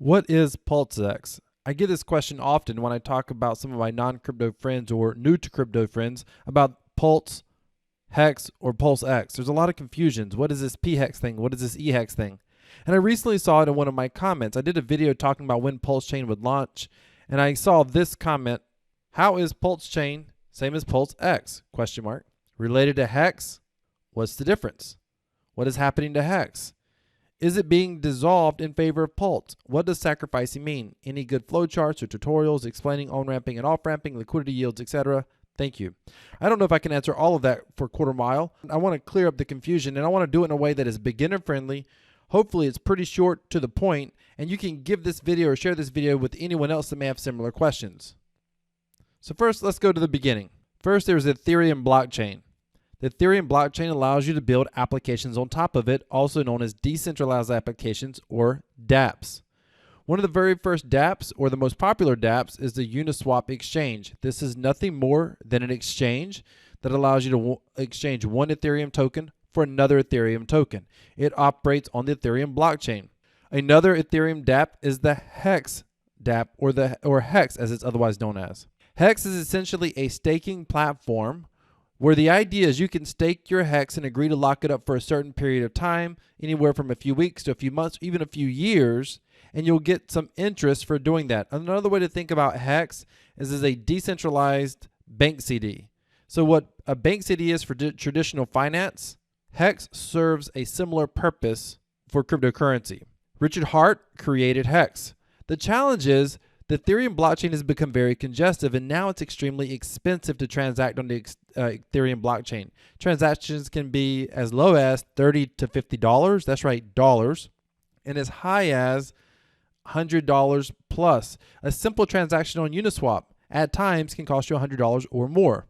What is PulseX? I get this question often when I talk about some of my non-crypto friends or new to crypto friends about Pulse, Hex, or PulseX. There's a lot of confusions. What is this PHEX thing? What is this EHEX thing? And I recently saw it in one of my comments. I did a video talking about when Pulse Chain would launch, and I saw this comment: how is Pulse Chain same as PulseX? Question mark. Related to Hex? What's the difference? What is happening to Hex? Is it being dissolved in favor of Pulse? What does sacrificing mean? Any good flowcharts or tutorials explaining on-ramping and off-ramping, liquidity yields, etc.? Thank you. I don't know if I can answer all of that for quarter mile. I want to clear up the confusion, and I want to do it in a way that is beginner friendly. Hopefully it's pretty short to the point, and you can give this video or share this video with anyone else that may have similar questions. So first, let's go to the beginning. First, there's the Ethereum Blockchain. The Ethereum blockchain allows you to build applications on top of it, also known as decentralized applications or dApps. One of the very first dApps, or the most popular dApps, is the Uniswap exchange. This is nothing more than an exchange that allows you to exchange one Ethereum token for another Ethereum token. It operates on the Ethereum blockchain. Another Ethereum dApp is the Hex Dap, or Hex as it's otherwise known as. Hex is essentially a staking platform where the idea is you can stake your Hex and agree to lock it up for a certain period of time, anywhere from a few weeks to a few months, even a few years, and you'll get some interest for doing that. Another way to think about Hex is as a decentralized bank CD. So what a bank CD is for traditional finance, Hex serves a similar purpose for cryptocurrency. Richard Hart created Hex. The challenge is the Ethereum blockchain has become very congestive, and now it's extremely expensive to transact on the Ethereum blockchain. Transactions can be as low as $30 to $50. That's right, dollars, and as high as $100 plus. A simple transaction on Uniswap at times can cost you $100 or more.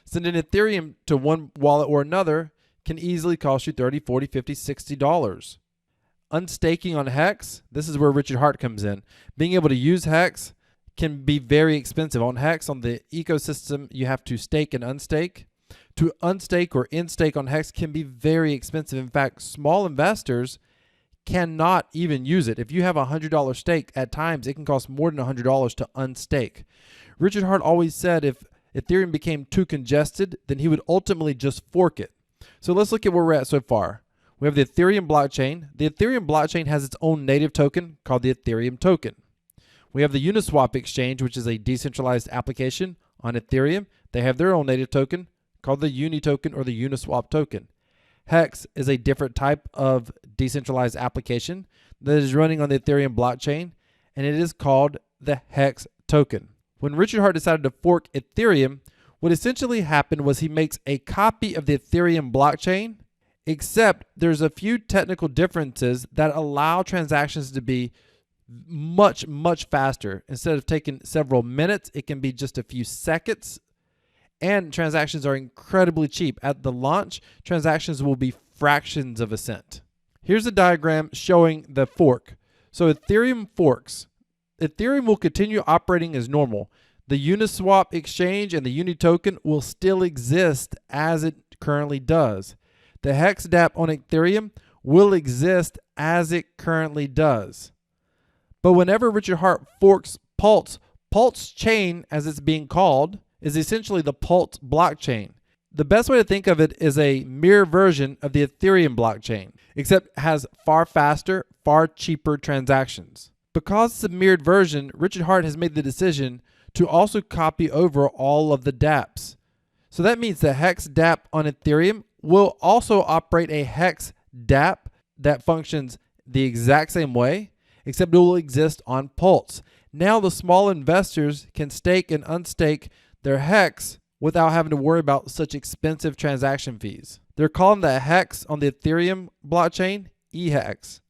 Sending Ethereum to one wallet or another can easily cost you $30, $40, $50, $60. Unstaking on Hex, this is where Richard Hart comes in. Being able to use Hex can be very expensive. On Hex, on the ecosystem, you have to stake and unstake. To unstake or in-stake on Hex can be very expensive. In fact, small investors cannot even use it. If you have a $100 stake, at times it can cost more than $100 to unstake. Richard Hart always said if Ethereum became too congested, then he would ultimately just fork it. So let's look at where we're at so far. We have the Ethereum blockchain. The Ethereum blockchain has its own native token called the Ethereum token. We have the Uniswap exchange, which is a decentralized application on Ethereum. They have their own native token called the Uni token or the Uniswap token. Hex is a different type of decentralized application that is running on the Ethereum blockchain, and it is called the Hex token. When Richard Hart decided to fork Ethereum, what essentially happened was he makes a copy of the Ethereum blockchain, except there's a few technical differences that allow transactions to be much, much faster. Instead of taking several minutes, it can be just a few seconds. And transactions are incredibly cheap. At the launch, transactions will be fractions of a cent. Here's a diagram showing the fork. So Ethereum Forks. Ethereum will continue operating as normal. The Uniswap exchange and the Uni token will still exist as it currently does. The Hex Dap on Ethereum will exist as it currently does. But whenever Richard Hart forks Pulse Chain, as it's being called, is essentially the Pulse blockchain. The best way to think of it is a mirror version of the Ethereum blockchain, except it has far faster, far cheaper transactions. Because it's a mirrored version, Richard Hart has made the decision to also copy over all of the dApps. So that means the Hex Dap on Ethereum will also operate a Hex Dap that functions the exact same way, except it will exist on Pulse. Now the small investors can stake and unstake their Hex without having to worry about such expensive transaction fees. They're calling the Hex on the Ethereum blockchain EHEX.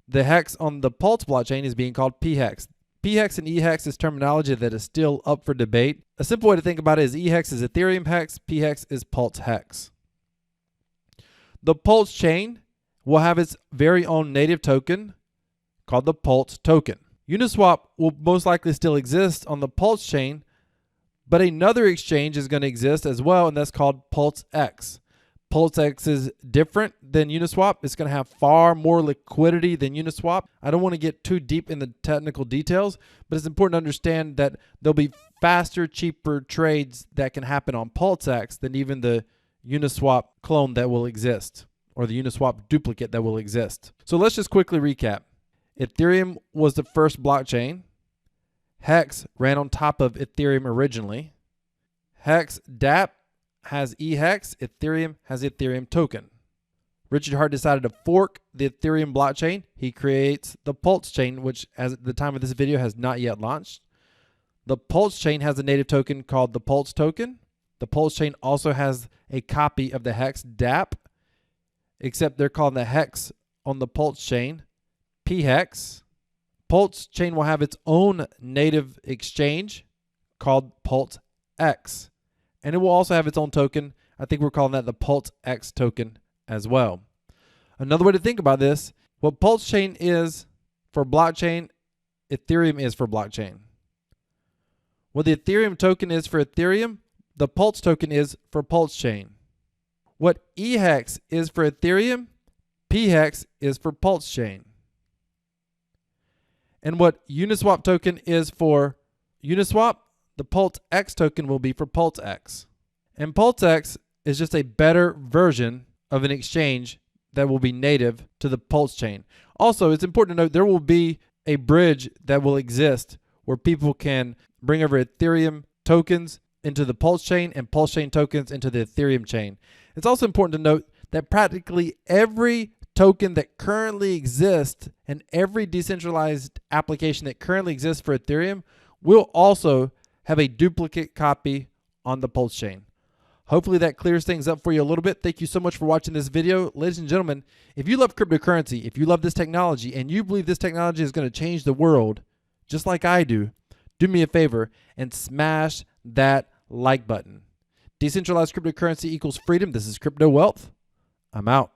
The Hex on the Pulse blockchain is being called PHEX. PHEX and EHEX is terminology that is still up for debate. A simple way to think about it is EHEX is Ethereum Hex, PHEX is Pulse Hex. The Pulse chain will have its very own native token called the Pulse token. Uniswap will most likely still exist on the Pulse chain, but another exchange is going to exist as well, and that's called PulseX. PulseX is different than Uniswap. It's going to have far more liquidity than Uniswap. I don't want to get too deep in the technical details, but it's important to understand that there'll be faster, cheaper trades that can happen on PulseX than even the Uniswap clone that will exist, or the Uniswap duplicate that will exist. So let's just quickly recap. Ethereum was the first blockchain. Hex ran on top of Ethereum originally. Hex Dap has eHex. Ethereum has Ethereum Token. Richard Hart decided to fork the Ethereum blockchain. He creates the Pulse chain, which at the time of this video has not yet launched. The Pulse chain has a native token called the Pulse token. The Pulse chain also has a copy of the Hex Dap, except they're calling the Hex on the Pulse chain PHEX. Pulse chain will have its own native exchange called PulseX. And it will also have its own token. I think we're calling that the PulseX token as well. Another way to think about this, what Pulse chain is for blockchain, Ethereum is for blockchain. What the Ethereum token is for Ethereum, the Pulse token is for Pulse chain. What eHex is for Ethereum, PHEX is for Pulse chain. And what Uniswap token is for Uniswap, the PulseX token will be for PulseX. And PulseX is just a better version of an exchange that will be native to the Pulse chain. Also, it's important to note there will be a bridge that will exist where people can bring over Ethereum tokens into the Pulse chain and Pulse chain tokens into the Ethereum chain. It's also important to note that practically every token that currently exists and every decentralized application that currently exists for Ethereum will also have a duplicate copy on the Pulse chain. Hopefully that clears things up for you a little bit. Thank you so much for watching this video. Ladies and gentlemen, if you love cryptocurrency, if you love this technology, and you believe this technology is going to change the world, just like I do me a favor and smash that like button. Decentralized cryptocurrency equals freedom. This is Crypto Wealth. I'm out.